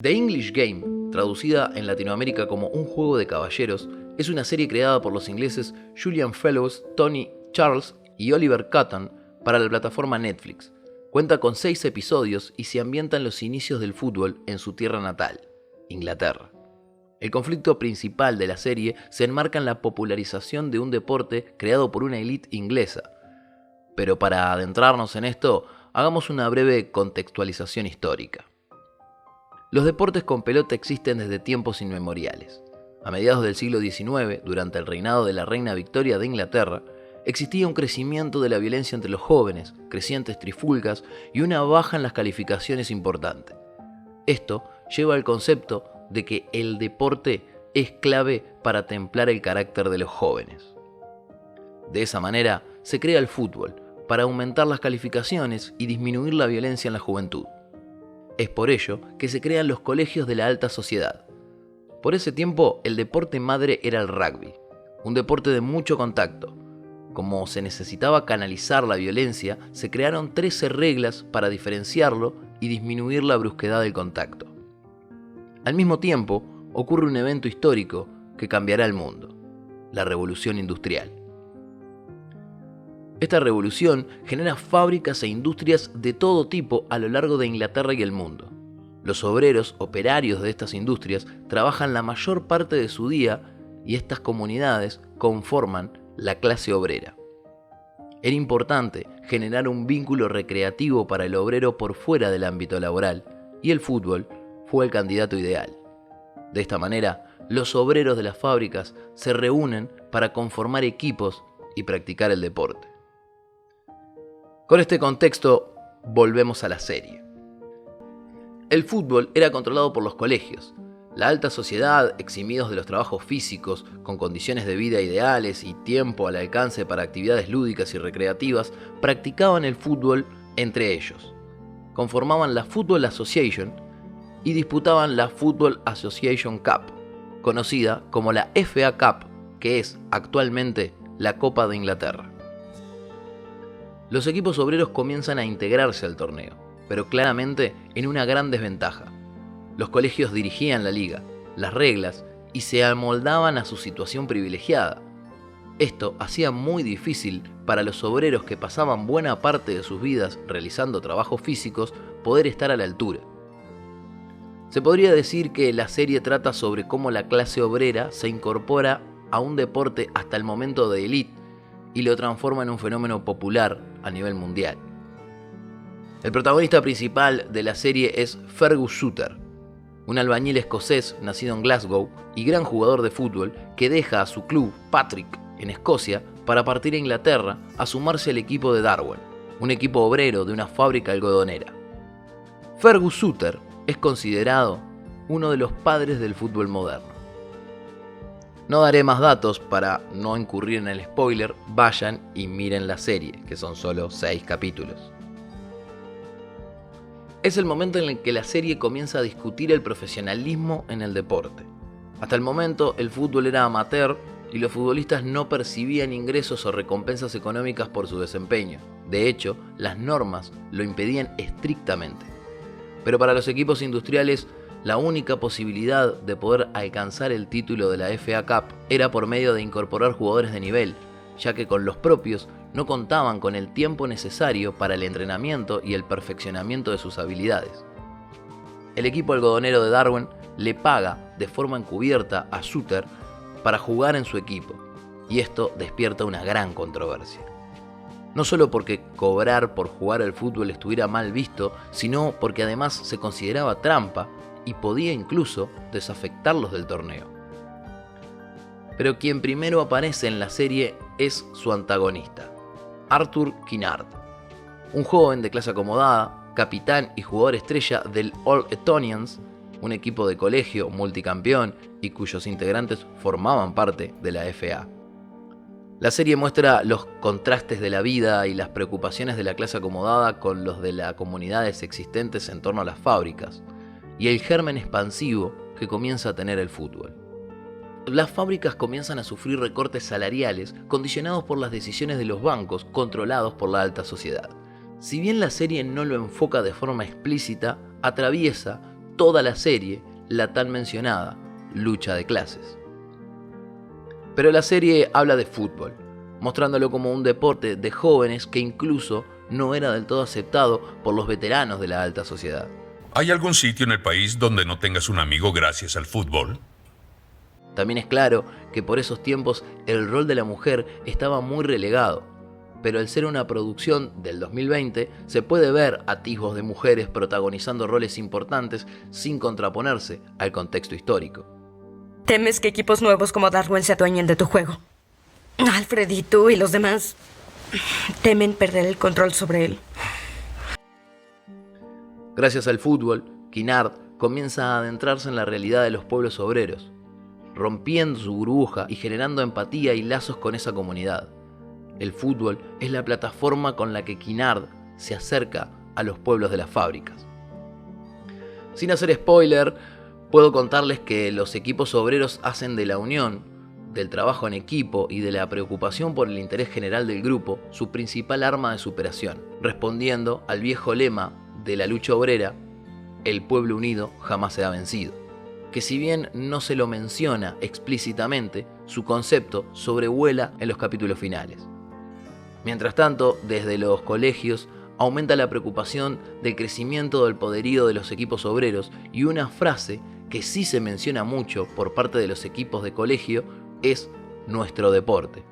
The English Game, traducida en Latinoamérica como Un juego de caballeros, es una serie creada por los ingleses Julian Fellowes, Tony Charles y Oliver Cotton para la plataforma Netflix. Cuenta con 6 episodios y se ambienta en los inicios del fútbol en su tierra natal, Inglaterra. El conflicto principal de la serie se enmarca en la popularización de un deporte creado por una élite inglesa. Pero para adentrarnos en esto, hagamos una breve contextualización histórica. Los deportes con pelota existen desde tiempos inmemoriales. A mediados del siglo XIX, durante el reinado de la reina Victoria de Inglaterra, existía un crecimiento de la violencia entre los jóvenes, crecientes trifulcas y una baja en las calificaciones importante. Esto lleva al concepto de que el deporte es clave para templar el carácter de los jóvenes. De esa manera, se crea el fútbol, para aumentar las calificaciones y disminuir la violencia en la juventud. Es por ello que se crean los colegios de la alta sociedad. Por ese tiempo, el deporte madre era el rugby, un deporte de mucho contacto. Como se necesitaba canalizar la violencia, se crearon 13 reglas para diferenciarlo y disminuir la brusquedad del contacto. Al mismo tiempo, ocurre un evento histórico que cambiará el mundo: la Revolución Industrial. Esta revolución genera fábricas e industrias de todo tipo a lo largo de Inglaterra y el mundo. Los obreros, operarios de estas industrias, trabajan la mayor parte de su día y estas comunidades conforman la clase obrera. Era importante generar un vínculo recreativo para el obrero por fuera del ámbito laboral, y el fútbol fue el candidato ideal. De esta manera, los obreros de las fábricas se reúnen para conformar equipos y practicar el deporte. Con este contexto, volvemos a la serie. El fútbol era controlado por los colegios. La alta sociedad, eximidos de los trabajos físicos, con condiciones de vida ideales y tiempo al alcance para actividades lúdicas y recreativas, practicaban el fútbol entre ellos. Conformaban la Football Association y disputaban la Football Association Cup, conocida como la FA Cup, que es actualmente la Copa de Inglaterra. Los equipos obreros comienzan a integrarse al torneo, pero claramente en una gran desventaja. Los colegios dirigían la liga, las reglas, y se amoldaban a su situación privilegiada. Esto hacía muy difícil para los obreros, que pasaban buena parte de sus vidas realizando trabajos físicos, poder estar a la altura. Se podría decir que la serie trata sobre cómo la clase obrera se incorpora a un deporte hasta el momento de élite y lo transforma en un fenómeno popular a nivel mundial. El protagonista principal de la serie es Fergus Suter, un albañil escocés nacido en Glasgow y gran jugador de fútbol, que deja a su club, Patrick, en Escocia, para partir a Inglaterra a sumarse al equipo de Darwen, un equipo obrero de una fábrica algodonera. Fergus Suter es considerado uno de los padres del fútbol moderno. No daré más datos para no incurrir en el spoiler. Vayan y miren la serie, que son solo 6 capítulos. Es el momento en el que la serie comienza a discutir el profesionalismo en el deporte. Hasta el momento, el fútbol era amateur y los futbolistas no percibían ingresos o recompensas económicas por su desempeño. De hecho, las normas lo impedían estrictamente. Pero para los equipos industriales, la única posibilidad de poder alcanzar el título de la FA Cup era por medio de incorporar jugadores de nivel, ya que con los propios no contaban con el tiempo necesario para el entrenamiento y el perfeccionamiento de sus habilidades. El equipo algodonero de Darwen le paga de forma encubierta a Suter para jugar en su equipo, y esto despierta una gran controversia. No solo porque cobrar por jugar al fútbol estuviera mal visto, sino porque además se consideraba trampa y podía incluso desafectarlos del torneo. Pero quien primero aparece en la serie es su antagonista, Arthur Kinnaird, un joven de clase acomodada, capitán y jugador estrella del All Etonians, un equipo de colegio multicampeón y cuyos integrantes formaban parte de la FA. La serie muestra los contrastes de la vida y las preocupaciones de la clase acomodada con los de las comunidades existentes en torno a las fábricas, y el germen expansivo que comienza a tener el fútbol. Las fábricas comienzan a sufrir recortes salariales condicionados por las decisiones de los bancos controlados por la alta sociedad. Si bien la serie no lo enfoca de forma explícita, atraviesa toda la serie la tan mencionada lucha de clases. Pero la serie habla de fútbol, mostrándolo como un deporte de jóvenes que incluso no era del todo aceptado por los veteranos de la alta sociedad. ¿Hay algún sitio en el país donde no tengas un amigo gracias al fútbol? También es claro que por esos tiempos el rol de la mujer estaba muy relegado, pero al ser una producción del 2020 se puede ver atisbos de mujeres protagonizando roles importantes sin contraponerse al contexto histórico. ¿Temes que equipos nuevos como Darwin se adueñen de tu juego? Alfred y tú y los demás temen perder el control sobre él. Gracias al fútbol, Kinnaird comienza a adentrarse en la realidad de los pueblos obreros, rompiendo su burbuja y generando empatía y lazos con esa comunidad. El fútbol es la plataforma con la que Kinnaird se acerca a los pueblos de las fábricas. Sin hacer spoiler, puedo contarles que los equipos obreros hacen de la unión, del trabajo en equipo y de la preocupación por el interés general del grupo su principal arma de superación, respondiendo al viejo lema de la lucha obrera: el pueblo unido jamás será vencido, que si bien no se lo menciona explícitamente, su concepto sobrevuela en los capítulos finales. Mientras tanto, desde los colegios aumenta la preocupación del crecimiento del poderío de los equipos obreros, y una frase que sí se menciona mucho por parte de los equipos de colegio es nuestro deporte.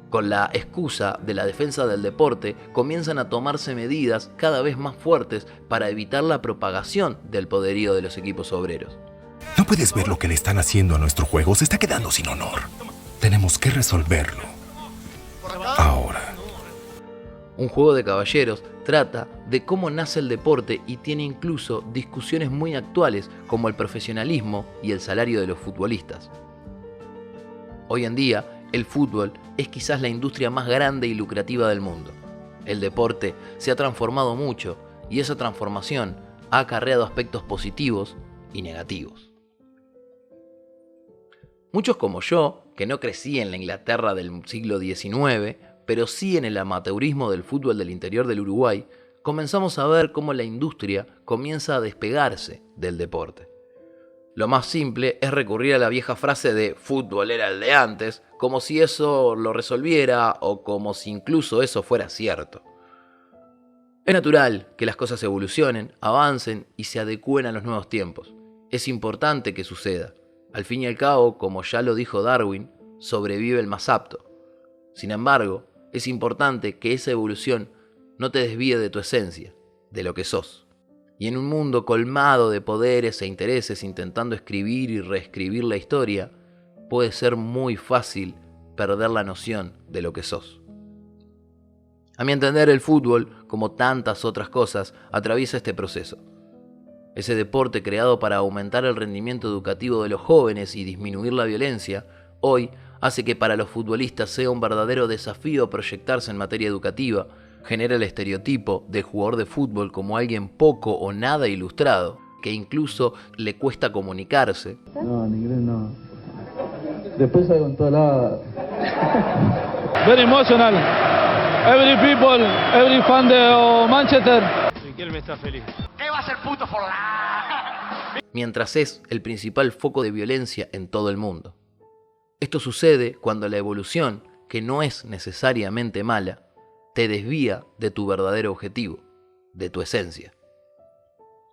Con la excusa de la defensa del deporte, comienzan a tomarse medidas cada vez más fuertes para evitar la propagación del poderío de los equipos obreros. ¿No puedes ver lo que le están haciendo a nuestro juego? Se está quedando sin honor. Tenemos que resolverlo ahora. Un juego de caballeros trata de cómo nace el deporte y tiene incluso discusiones muy actuales como el profesionalismo y el salario de los futbolistas. Hoy en día, el fútbol es quizás la industria más grande y lucrativa del mundo. El deporte se ha transformado mucho y esa transformación ha acarreado aspectos positivos y negativos. Muchos como yo, que no crecí en la Inglaterra del siglo XIX, pero sí en el amateurismo del fútbol del interior del Uruguay, comenzamos a ver cómo la industria comienza a despegarse del deporte. Lo más simple es recurrir a la vieja frase de fútbol era el de antes, como si eso lo resolviera o como si incluso eso fuera cierto. Es natural que las cosas evolucionen, avancen y se adecúen a los nuevos tiempos. Es importante que suceda. Al fin y al cabo, como ya lo dijo Darwin, sobrevive el más apto. Sin embargo, es importante que esa evolución no te desvíe de tu esencia, de lo que sos. Y en un mundo colmado de poderes e intereses intentando escribir y reescribir la historia, puede ser muy fácil perder la noción de lo que sos. A mi entender, el fútbol, como tantas otras cosas, atraviesa este proceso. Ese deporte creado para aumentar el rendimiento educativo de los jóvenes y disminuir la violencia, hoy hace que para los futbolistas sea un verdadero desafío proyectarse en materia educativa, genera el estereotipo del jugador de fútbol como alguien poco o nada ilustrado, que incluso le cuesta comunicarse. No, en inglés no. Después salgo en toda la... Very emotional. Every people, every fan de Manchester. Riquelme está feliz. ¿Qué va a ser puto for la? Mientras es el principal foco de violencia en todo el mundo. Esto sucede cuando la evolución, que no es necesariamente mala, te desvía de tu verdadero objetivo, de tu esencia.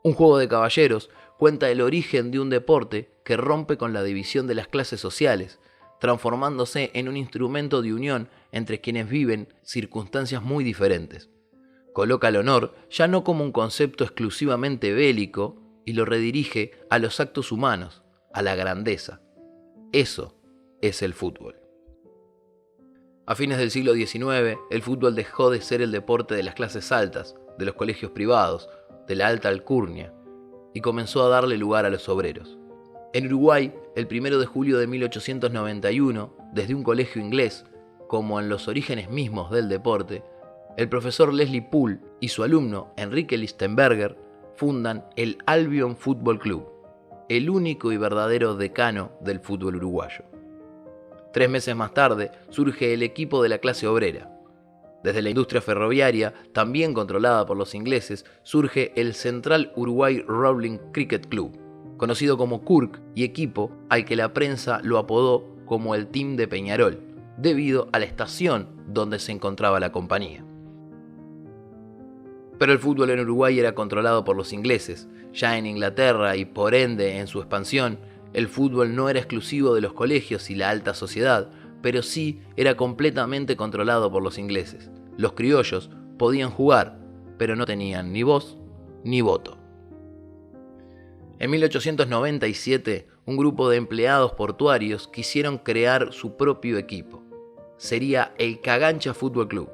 Un juego de caballeros cuenta el origen de un deporte que rompe con la división de las clases sociales, transformándose en un instrumento de unión entre quienes viven circunstancias muy diferentes. Coloca el honor ya no como un concepto exclusivamente bélico y lo redirige a los actos humanos, a la grandeza. Eso es el fútbol. A fines del siglo XIX, el fútbol dejó de ser el deporte de las clases altas, de los colegios privados, de la alta alcurnia, y comenzó a darle lugar a los obreros. En Uruguay, el 1 de julio de 1891, desde un colegio inglés, como en los orígenes mismos del deporte, el profesor Leslie Poole y su alumno Enrique Lichtenberger fundan el Albion Football Club, el único y verdadero decano del fútbol uruguayo. 3 meses más tarde surge el equipo de la clase obrera. Desde la industria ferroviaria, también controlada por los ingleses, surge el Central Uruguay Rowing Cricket Club, conocido como CURC, y equipo al que la prensa lo apodó como el Team de Peñarol, debido a la estación donde se encontraba la compañía. Pero el fútbol en Uruguay era controlado por los ingleses. Ya en Inglaterra y por ende en su expansión, el fútbol no era exclusivo de los colegios y la alta sociedad, pero sí era completamente controlado por los ingleses. Los criollos podían jugar, pero no tenían ni voz ni voto. En 1897, un grupo de empleados portuarios quisieron crear su propio equipo. Sería el Cagancha Fútbol Club,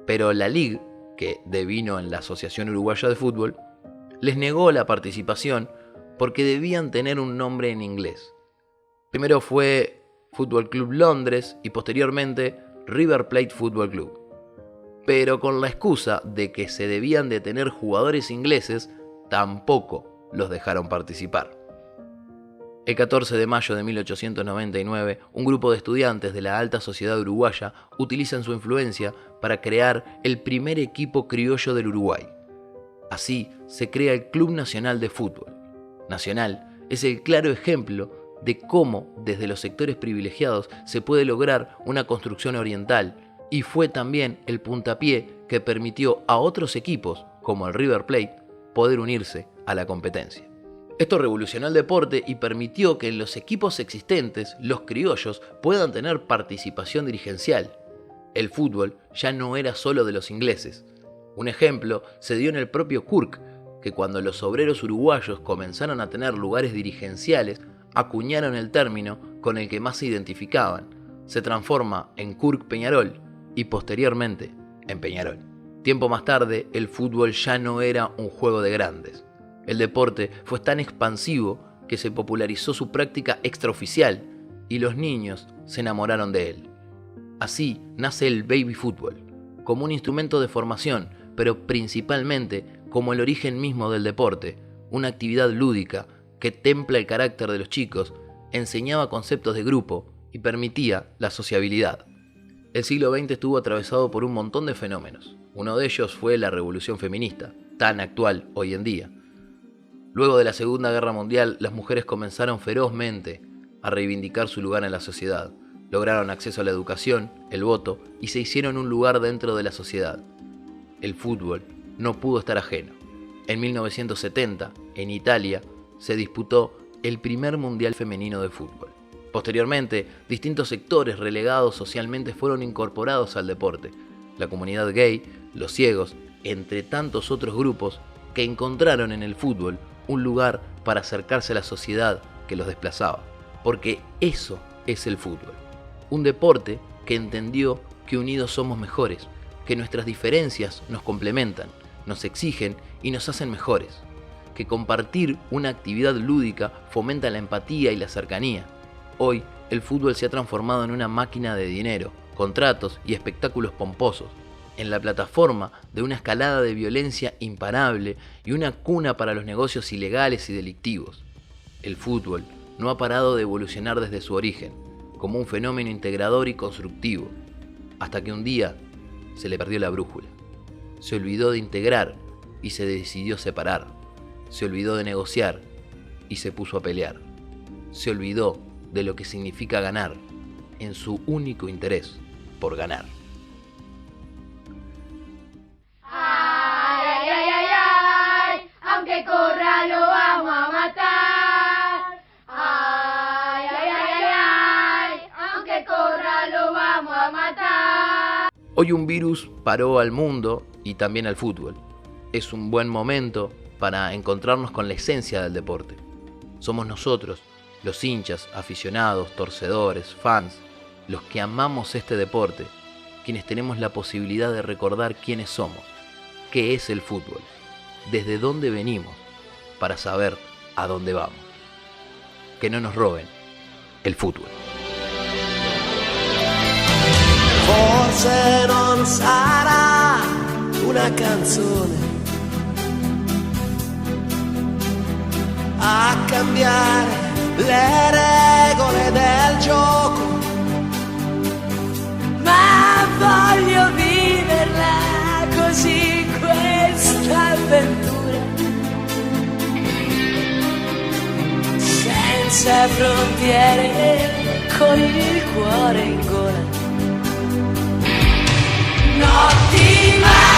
pero la Ligue, que devino en la Asociación Uruguaya de Fútbol, les negó la participación porque debían tener un nombre en inglés. Primero fue Fútbol Club Londres y posteriormente River Plate Football Club. Pero con la excusa de que se debían de tener jugadores ingleses, tampoco los dejaron participar. El 14 de mayo de 1899, un grupo de estudiantes de la alta sociedad uruguaya utilizan su influencia para crear el primer equipo criollo del Uruguay. Así se crea el Club Nacional de Fútbol. Nacional es el claro ejemplo de cómo desde los sectores privilegiados se puede lograr una construcción oriental, y fue también el puntapié que permitió a otros equipos, como el River Plate, poder unirse a la competencia. Esto revolucionó el deporte y permitió que en los equipos existentes los criollos puedan tener participación dirigencial. El fútbol ya no era solo de los ingleses. Un ejemplo se dio en el propio CURC, que cuando los obreros uruguayos comenzaron a tener lugares dirigenciales, acuñaron el término con el que más se identificaban. Se transforma en CURC Peñarol y posteriormente en Peñarol. Tiempo más tarde, el fútbol ya no era un juego de grandes. El deporte fue tan expansivo que se popularizó su práctica extraoficial y los niños se enamoraron de él. Así nace el baby fútbol, como un instrumento de formación, pero principalmente como el origen mismo del deporte, una actividad lúdica que templa el carácter de los chicos, enseñaba conceptos de grupo y permitía la sociabilidad. El siglo XX estuvo atravesado por un montón de fenómenos. Uno de ellos fue la revolución feminista, tan actual hoy en día. Luego de la Segunda Guerra Mundial, las mujeres comenzaron ferozmente a reivindicar su lugar en la sociedad. Lograron acceso a la educación, el voto y se hicieron un lugar dentro de la sociedad. El fútbol no pudo estar ajeno. En 1970, en Italia, se disputó el primer Mundial Femenino de Fútbol. Posteriormente, distintos sectores relegados socialmente fueron incorporados al deporte. La comunidad gay, los ciegos, entre tantos otros grupos que encontraron en el fútbol un lugar para acercarse a la sociedad que los desplazaba. Porque eso es el fútbol. Un deporte que entendió que unidos somos mejores, que nuestras diferencias nos complementan, nos exigen y nos hacen mejores. Que compartir una actividad lúdica fomenta la empatía y la cercanía. Hoy, el fútbol se ha transformado en una máquina de dinero, contratos y espectáculos pomposos, en la plataforma de una escalada de violencia imparable y una cuna para los negocios ilegales y delictivos. El fútbol no ha parado de evolucionar desde su origen, como un fenómeno integrador y constructivo, hasta que un día se le perdió la brújula. Se olvidó de integrar y se decidió separar. Se olvidó de negociar y se puso a pelear. Se olvidó de lo que significa ganar, en su único interés por ganar. Ay, ay, ay, ay, ay, aunque corra lo vamos a matar. Ay, ay, ay, ay, ay, aunque corra lo vamos a matar. Hoy un virus paró al mundo y también al fútbol. Es un buen momento para encontrarnos con la esencia del deporte. Somos nosotros, los hinchas, aficionados, torcedores, fans, los que amamos este deporte, quienes tenemos la posibilidad de recordar quiénes somos, qué es el fútbol, desde dónde venimos, para saber a dónde vamos. Que no nos roben el fútbol. Forse non sarà una canzone a cambiare le regole del gioco, ma voglio viverla senza frontiere, con il cuore in gola. Notti mai